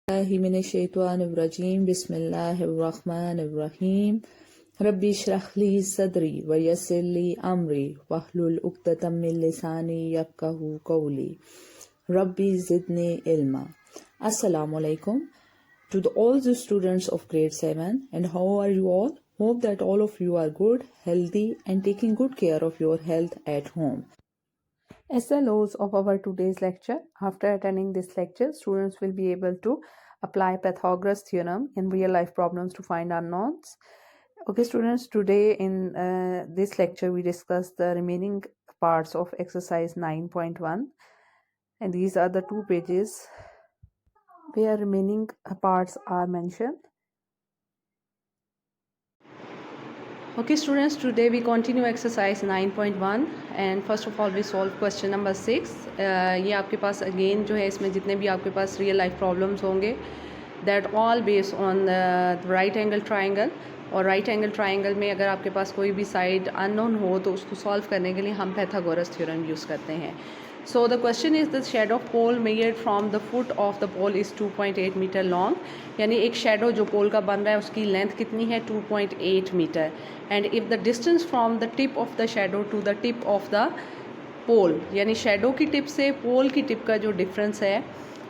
मिनश्शैतानिर्रजीम बिस्मिल्लाहिर्रहमानिर्रहीम रब्बि इश्रह ली सदरी व यस्सिर ली अमरी वहलुल उक़्दतम मिन लिसानी यफ़क़हू क़ौली rabbi ज़िदनी इल्मा। Assalamu alaikum to all the students of grade 7, and how are you all? Hope that all of you are good, healthy and taking good care of your health at home. SLOs of our today's lecture. After attending this lecture, students will be able to apply Pythagoras theorem in real life problems to find unknowns. Okay students, today in this lecture we discuss the remaining parts of exercise 9.1, and these are the two pages where remaining parts are mentioned. Okay students, today we continue exercise 9.1 and first of all we solve question number 6. ये आपके पास again जो है इसमें जितने भी आपके पास real life problems होंगे that all based on the right angle triangle, और राइट एंगल ट्राइंगल में अगर आपके पास कोई भी साइड अननोन हो तो उसको सॉल्व करने के लिए हम पैथागोरस थ्योरम यूज़ करते हैं. So the question is the shadow pole measured from the foot of the pole is 2.8 metre long. यानी एक शेडो जो पोल का बन रहा है उसकी लेंथ कितनी है 2.8 metre. And if the distance from the tip of the shadow to the tip of the pole, यानी शेडो की टिप से पोल की टिप का जो डिफरेंस है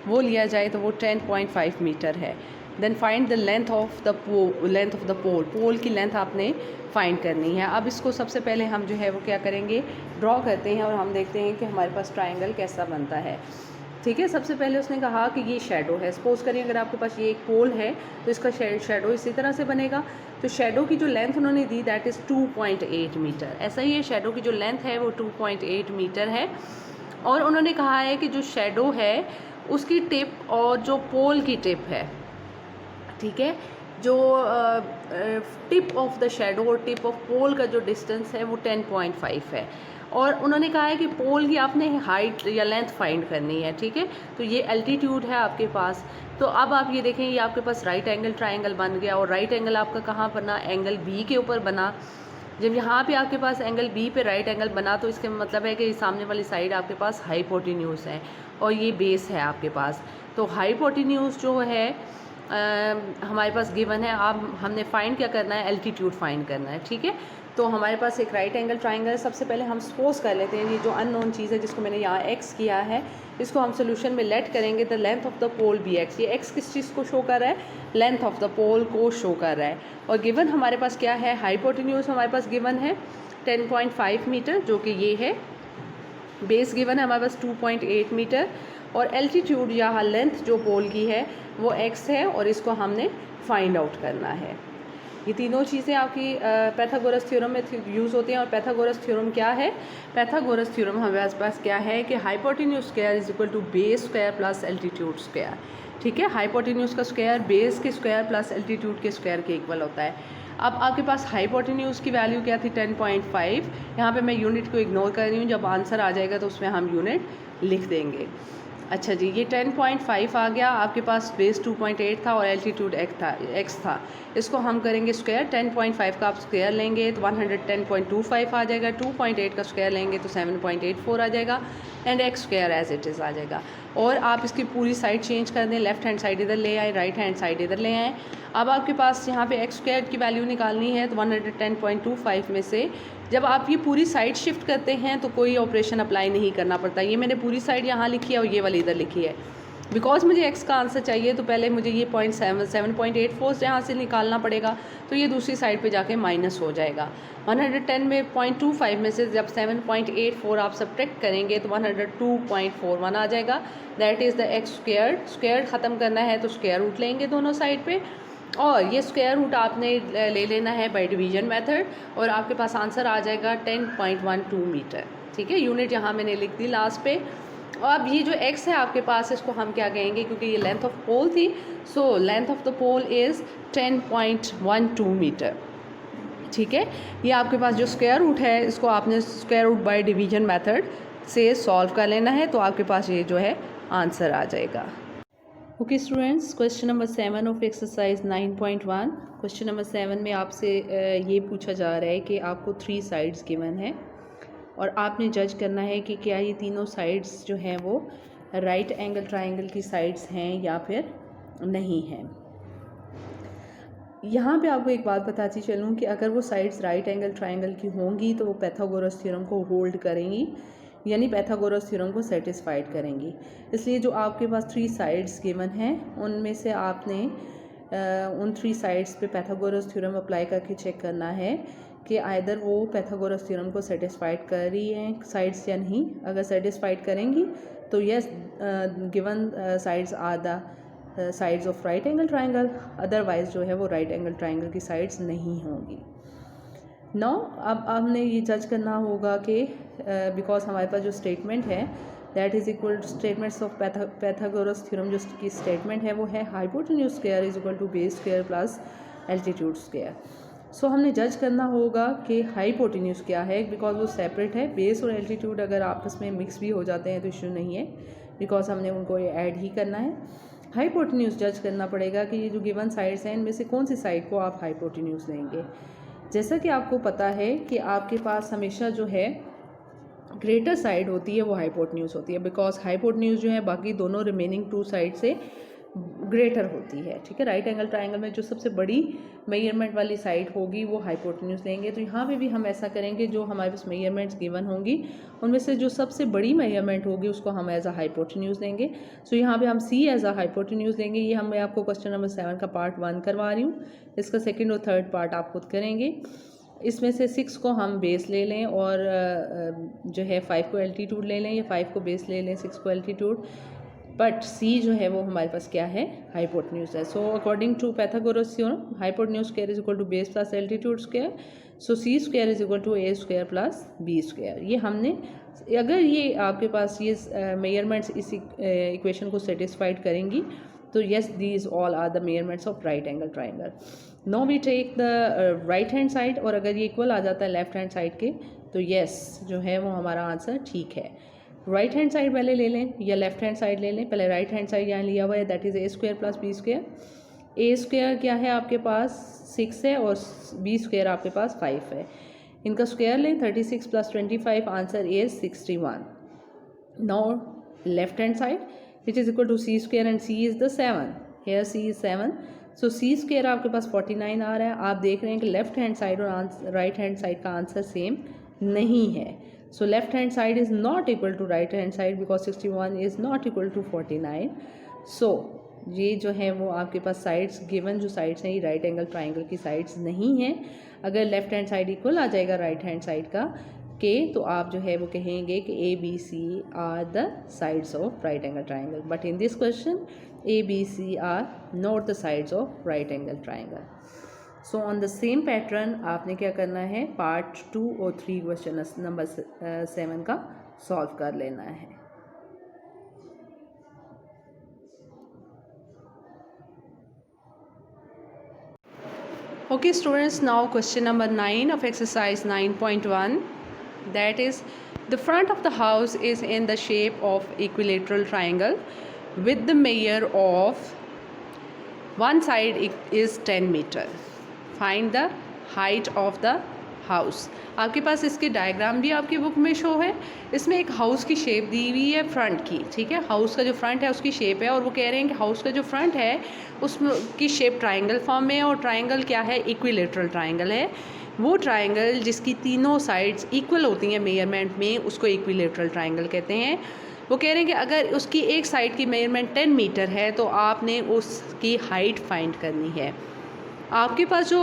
वो लिया जाए तो वो 10.5 मीटर है. Then find the length of the pole. Pole की लेंथ आपने फाइंड करनी है. अब इसको सबसे पहले हम जो है वो क्या करेंगे, ड्रॉ करते हैं और हम देखते हैं कि हमारे पास ट्राइंगल कैसा बनता है. ठीक है, सबसे पहले उसने कहा कि ये शेडो है. सपोज करिए अगर आपके पास ये एक पोल है तो इसका शेडो इसी तरह से बनेगा. तो शेडो की जो लेंथ उन्होंने दी दैट इज़ 2.8 मीटर. ऐसा ही है, शेडो की जो लेंथ है वो 2.8 मीटर है. और उन्होंने कहा है कि जो शेडो है उसकी टिप और जो पोल की टिप है, ठीक है, जो टिप ऑफ द शेडो और टिप ऑफ पोल का जो डिस्टेंस है वो 10.5 है. और उन्होंने कहा है कि पोल की आपने हाइट या लेंथ फाइंड करनी है. ठीक है, तो ये एल्टीट्यूड है आपके पास. तो अब आप ये देखें, ये आपके पास राइट एंगल ट्राइंगल बन गया. और राइट एंगल आपका कहाँ बना, एंगल बी के ऊपर बना. जब यहाँ पे आपके पास एंगल बी पे राइट एंगल बना तो इसके मतलब है कि सामने वाली साइड आपके पास हाइपोटेन्यूज है और ये बेस है आपके पास. तो हाइपोटेन्यूज जो है हमारे पास गिवन है. अब हमने फाइंड क्या करना है, एल्टीट्यूड फाइंड करना है. ठीक है, तो हमारे पास एक राइट एंगल ट्राइंगल है. सबसे पहले हम सपोज कर लेते हैं ये जो अननोन चीज़ है जिसको मैंने यहाँ एक्स किया है, इसको हम सोल्यूशन में लेट करेंगे. The length of the pole be X. ये एक्स किस चीज़ को शो कर रहा है, लेंथ ऑफ द पोल को शो कर रहा है. और गिवन हमारे पास क्या है, हाइपोटेन्यूज हमारे पास गिवन है 10.5 मीटर, जो कि ये है. बेस गिवन है हमारे पास 2.8 मीटर. और एल्टीट्यूड या लेंथ जो पोल की है वो x है और इसको हमने फाइंड आउट करना है. ये तीनों चीज़ें आपकी पैथागोरस थ्योरम में यूज़ होती हैं. और पैथागोरस थ्योरम क्या है, पैथागोरस थ्योरम हमारे पास क्या है कि hypotenuse square is equal to base square plus altitude square. ठीक है, हाइपोटेन्यूज का स्क्वायर बेस के स्क्वायर प्लस एल्टीट्यूड के स्क्वायर के इक्वल होता है. अब आपके पास हाइपोटेन्यूज की वैल्यू क्या थी 10.5. यहाँ पे मैं यूनिट को इग्नोर कर रही हूँ, जब आंसर आ जाएगा तो उसमें हम यूनिट लिख देंगे. अच्छा जी, ये 10.5 आ गया. आपके पास बेस 2.8 था और एल्टीट्यूड एक्स था. इसको हम करेंगे स्क्वायर. 10.5 का आप स्क्वायर लेंगे तो 110.25 आ जाएगा. 2.8 का स्क्वायर लेंगे तो 7.84 आ जाएगा. And x square as it is आ जाएगा. और आप इसकी पूरी साइड चेंज कर दें, लेफ्ट हैंड साइड इधर ले आए, राइट हैंड साइड इधर ले आए. अब आपके पास यहाँ पे एक्स स्क्वायर की वैल्यू निकालनी है तो 110.25 में से जब आप ये पूरी साइड शिफ्ट करते हैं तो कोई ऑपरेशन अप्लाई नहीं करना पड़ता. ये मैंने पूरी साइड यहाँ लिखी है और ये वाली इधर लिखी है. बिकॉज मुझे x का आंसर चाहिए तो पहले मुझे ये 7.84 यहाँ से निकालना पड़ेगा. तो ये दूसरी साइड पे जाके माइनस हो जाएगा. 110 में 0.25 में से जब 7.84 आप सब्ट्रैक्ट करेंगे तो 102.41 आ जाएगा. That is the x square. Square ख़त्म करना है तो स्क्वायर रूट लेंगे दोनों साइड पे, और ये स्क्वायर रूट आपने ले लेना है बाय डिवीजन मेथड, और आपके पास आंसर आ जाएगा 10.12 मीटर. ठीक है, यूनिट यहाँ मैंने लिख दी लास्ट पे. और अब ये जो x है आपके पास, इसको हम क्या कहेंगे, क्योंकि ये लेंथ ऑफ पोल थी, so length of the pole is 10.12 metre. ठीक है, ये आपके पास जो स्क्वायर रूट है इसको आपने square root by division method से सॉल्व कर लेना है, तो आपके पास ये जो है आंसर आ जाएगा. Okay students, question number 7 of exercise 9.1. Question number 7 में आपसे ये पूछा जा रहा है कि आपको 3 साइड्स गिवन है और आपने जज करना है कि क्या ये तीनों साइड्स जो हैं वो राइट एंगल ट्राइंगल की साइड्स हैं या फिर नहीं है। यहाँ पे आपको एक बात बताती चलूँ कि अगर वो साइड्स राइट एंगल ट्रायंगल की होंगी तो वो पाइथागोरस थ्योरम को होल्ड करेंगी, यानी पाइथागोरस थ्योरम को सेटिस्फाइड करेंगी। इसलिए जो आपके पास 3 साइड्स गिवन हैं उनमें से आपने उन 3 साइड्स पे पाइथागोरस थ्योरम अप्लाई करके चेक करना है कि आइदर वो पाइथागोरस थ्योरम को सेटिस्फाइड कर रही हैं साइड्स या नहीं। अगर सेटिस्फाइड करेंगी तो yes, given sides are the sides of right angle triangle, otherwise जो है वो राइट एंगल ट्रायंगल की साइड्स नहीं होंगी। नो, अब हमने ये जज करना होगा कि बिकॉज हमारे पास जो स्टेटमेंट है that is equal to statements of Pythagoras theorem, जो की स्टेटमेंट है वो है hypotenuse square is equal to base square plus altitude square. So हमने जज करना होगा कि हाइपोटेन्यूज क्या है, बिकॉज वो सेपरेट है। बेस और एल्टीट्यूड अगर आपस में मिक्स भी हो जाते हैं तो इश्यू नहीं है, बिकॉज हमने उनको ऐड ही करना है। हाइपोटेन्यूज जज करना पड़ेगा कि ये जो गिवन साइड्स हैं इनमें से कौन सी साइड को आप हाइपोटेन्यूज लेंगे। जैसा कि आपको पता है कि आपके पास हमेशा जो है ग्रेटर साइड होती है वो हाइपोटेन्यूज होती है, बिकॉज हाइपोटेन्यूज जो है बाकी दोनों रिमेनिंग 2 साइड से ग्रेटर होती है। ठीक है, राइट एंगल ट्रायंगल में जो सबसे बड़ी मेजरमेंट वाली साइड होगी वो हाइपोटेन्यूज लेंगे। तो यहाँ पे भी हम ऐसा करेंगे, जो हमारे पास मेजरमेंट्स गिवन होंगी उनमें से जो सबसे बड़ी मेजरमेंट होगी उसको हम एज अ हाइपोटेन्यूज लेंगे। सो यहाँ पे हम सी एज अ हाइपोटेन्यूज लेंगे। ये मैं आपको क्वेश्चन नंबर 7 का पार्ट 1 करवा रही हूँ, इसका सेकेंड और थर्ड पार्ट आप खुद करेंगे। इसमें से 6 को हम बेस ले लें और जो है 5 को एल्टीट्यूड ले लें, या 5 को बेस ले लें, 6 को एल्टीट्यूड, बट सी जो है वो हमारे पास क्या है, हाइपोटेन्यूज है। So according to Pythagoras theorem hypotenuse square is equal to base plus altitude square, so C square is equal to A square plus B square. ये हमने, अगर ये आपके पास ये मेजरमेंट्स इस इक्वेशन को सेटिस्फाइड करेंगी तो yes, these all are the measurements of right angle triangle. No we take the right hand side, और अगर ये इक्वल आ जाता है लेफ्ट हैंड साइड के तो यस जो है वो हमारा आंसर ठीक है। राइट हैंड साइड पहले ले लें या लेफ्ट हैंड साइड ले लें। पहले राइट हैंड साइड यहाँ लिया हुआ है, that is A square plus B square. A square क्या है आपके पास 6 है और बी स्क्वायर आपके पास 5 है। इनका स्क्वायर लें, 36 plus 25, answer is 61। Now left hand side which is equal to C square and C is the 7, here C is 7, so C square आपके पास 49 आ रहा है। आप देख रहे हैं कि लेफ्ट हैंड साइड और राइट हैंड साइड का आंसर सेम नहीं है। So left hand side is not equal to right hand side because 61 is not equal to 49. So ये जो है वो आपके पास साइड्स गिवन जो साइड्स हैं ये राइट एंगल ट्रायंगल की साइड्स नहीं हैं। अगर लेफ्ट हैंड साइड इक्वल आ जाएगा राइट हैंड साइड का के तो आप जो है वो कहेंगे कि A B C are the sides of right angle triangle, but in this question A B C are not the sides of right angle triangle. So on the same pattern आपने क्या करना है, पार्ट 2 और 3 question number 7 का solve कर लेना है। Okay students, now question number 9 of exercise 9.1, that is the front of the house is in the shape of equilateral triangle with the measure of one side is 10 meter. Find the height of the house. आपके पास इसके diagram भी आपकी book में show है। इसमें एक house की shape दी हुई है फ्रंट की, ठीक है, हाउस का जो फ्रंट है उसकी शेप है, और वो कह रहे हैं कि हाउस का जो फ्रंट है उसकी शेप ट्रायंगल फॉर्म में है, और ट्रायंगल क्या है, इक्विलेटरल ट्रायंगल है। वो ट्रायंगल जिसकी तीनों साइड्स इक्वल होती हैं मेजरमेंट में उसको इक्विलेटरल ट्रायंगल कहते हैं। वो कह रहे हैं कि अगर उसकी एक साइड की मेजरमेंट 10 मीटर है तो आपने उसकी हाइट फाइंड करनी है। आपके पास जो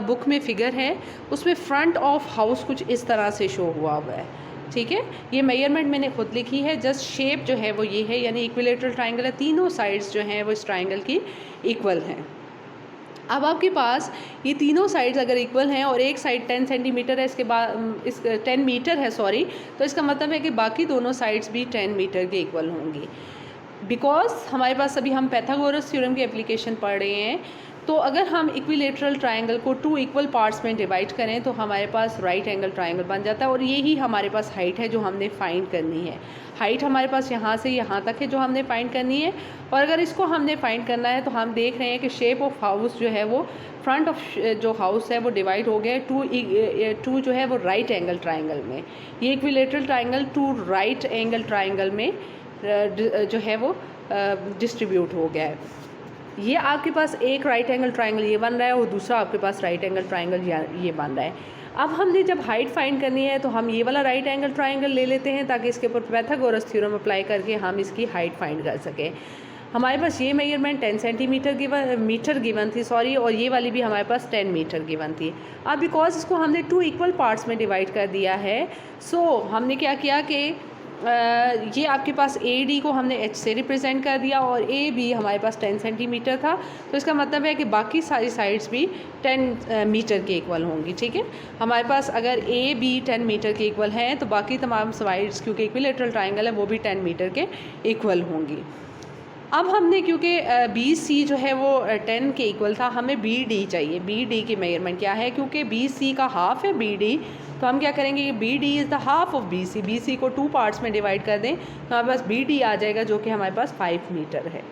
बुक में फिगर है उसमें फ्रंट ऑफ हाउस कुछ इस तरह से शो हुआ है, ठीक है। ये मेजरमेंट मैंने खुद लिखी है, जस्ट शेप जो है वो ये है, यानी इक्विलेटरल ट्रायंगल है, तीनों साइड्स जो हैं वो इस ट्रायंगल की इक्वल हैं। अब आपके पास ये तीनों साइड्स अगर इक्वल हैं और एक साइड 10 सेंटीमीटर है, इसके बाद इस 10 मीटर है सॉरी, तो इसका मतलब है कि बाकी दोनों साइड्स भी 10 मीटर के इक्वल होंगी। बिकॉज हमारे पास अभी हम पाइथागोरस थ्योरम की एप्लीकेशन पढ़ रहे हैं, तो अगर हम इक्विलेटरल ट्रायंगल को 2 इक्वल पार्ट्स में डिवाइड करें तो हमारे पास राइट एंगल ट्रायंगल बन जाता है, और यही हमारे पास हाइट है जो हमने फाइंड करनी है। हाइट हमारे पास यहाँ से यहाँ तक है जो हमने फाइंड करनी है, और अगर इसको हमने फाइंड करना है तो हम देख रहे हैं कि शेप ऑफ हाउस जो है वो फ्रंट ऑफ जो हाउस है वो डिवाइड हो गया है टू जो है वो राइट एंगल ट्रायंगल में। ये equilateral triangle 2 right angle triangle में जो है वो डिस्ट्रीब्यूट हो गया है। ये आपके पास एक राइट एंगल ट्राइंगल ये बन रहा है और दूसरा आपके पास राइट एंगल ट्राइंगल ये बन रहा है। अब हमने जब हाइट फाइंड करनी है तो हम ये वाला राइट एंगल ट्राइंगल ले लेते हैं ताकि इसके ऊपर पाइथागोरस थ्योरम अप्लाई करके हम इसकी हाइट फाइंड कर सकें। हमारे पास ये मेजरमेंट 10 सेंटीमीटर मीटर गिवन थी सॉरी, और ये वाली भी हमारे पास 10 मीटर गिवन थी। अब बिकॉज इसको हमने 2 इक्वल पार्ट्स में डिवाइड कर दिया है, सो हमने क्या किया कि ये आपके पास ए डी को हमने एच से रिप्रेजेंट कर दिया और ए बी हमारे पास 10 सेंटीमीटर था, तो इसका मतलब है कि बाकी सारी साइड्स भी 10 मीटर के इक्वल होंगी। ठीक है, हमारे पास अगर ए बी 10 मीटर के इक्वल हैं तो बाकी तमाम साइड्स क्योंकि इक्विलेटरल ट्राइंगल है वो भी 10 मीटर के इक्वल होंगी। अब हमने क्योंकि बी सी जो है वो 10 के इक्वल था, हमें बी डी चाहिए। बी डी की मेजरमेंट क्या है, क्योंकि बी सी का हाफ है बी डी, तो हम क्या करेंगे कि B D is the half of B C. B C को 2 पार्ट्स में डिवाइड कर दें तो हमारे पास बी डी आ जाएगा जो कि हमारे पास 5 मीटर है।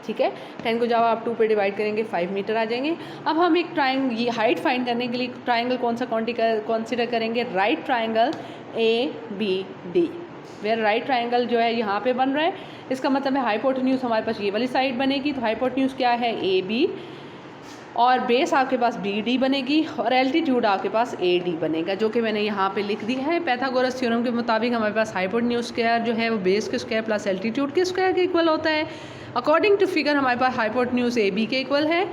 ठीक है, 10 को जब आप 2 पे डिवाइड करेंगे 5 मीटर आ जाएंगे। अब हम एक ट्राइंगल ये हाइट फाइंड करने के लिए ट्राइंगल कौन सा कंसीडर करेंगे, right triangle A B D, where right triangle जो है यहाँ पे बन रहा है। इसका मतलब है हाइपोटेन्यूज हमारे पास ये वाली साइड बनेगी, तो हाइपोटेन्यूज क्या है ए बी, और बेस आपके पास बी डी बनेगी और एल्टीट्यूड आपके पास ए डी बनेगा, जो कि मैंने यहाँ पे लिख दिया है। पाइथागोरस थ्योरम के मुताबिक हमारे पास हाइपोटेन्यूज स्क्वायर जो है वो बेस के स्क्वायर प्लस एल्टीट्यूड के स्क्वायर के इक्वल होता है। अकॉर्डिंग टू फिगर हमारे पास हाइपोटेन्यूज ए बी के इक्वल है,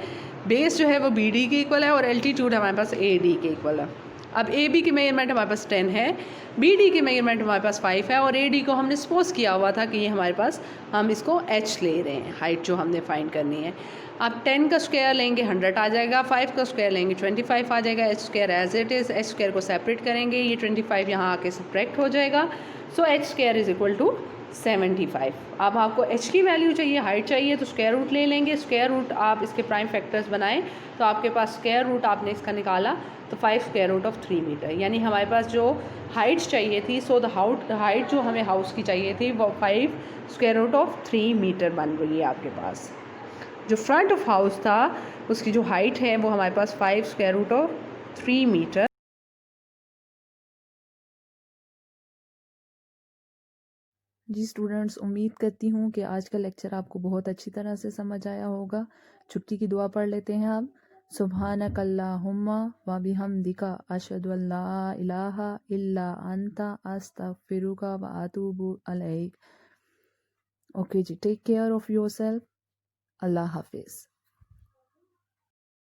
बेस जो है वो बी डी के इक्वल है और एल्टीट्यूड हमारे पास ए डी के इक्वल है। अब ए बी की मेजरमेंट हमारे पास 10 है, बी डी की मेजरमेंट हमारे पास 5 है और ए डी को हमने सपोज किया हुआ था कि ये हमारे पास हम इसको एच ले रहे हैं, हाइट जो हमने फाइंड करनी है। अब 10 का स्क्वायर लेंगे 100 आ जाएगा, 5 का स्क्वायर लेंगे 25 आ जाएगा, H square as it is, H square को सेपरेट करेंगे, ये 25 यहाँ आके सब्ट्रैक्ट हो जाएगा, so H square is equal to 75। अब आपको एच की वैल्यू चाहिए, हाइट चाहिए, तो स्क्वायर रूट ले लेंगे। स्क्वायर रूट आप इसके प्राइम फैक्टर्स बनाएं तो आपके पास स्क्वायर रूट आपने इसका निकाला तो 5 स्क्वायर रूट ऑफ 3 मीटर, यानी हमारे पास जो हाइट चाहिए थी, सो द हाइट जो हमें हाउस की चाहिए थी वो 5 स्क्वायर रूट ऑफ 3 मीटर बन रही है आपके पास। जो फ्रंट ऑफ हाउस था उसकी जो हाइट है वो हमारे पास 5 स्क्वायर रूट ऑफ 3 मीटर। जी स्टूडेंट्स, उम्मीद करती हूँ कि आज का लेक्चर आपको बहुत अच्छी तरह से समझ आया होगा। छुट्टी की दुआ पढ़ लेते हैं अब। सुब्हानक अल्लाहुम्मा व बिहम्दिका अशहदु अल्ला इलाहा इल्ला अंता अस्तगफिरुका व अतूबु अलैक। ओके जी, टेक केयर ऑफ योरसेल्फ। अल्लाह हाफिज़।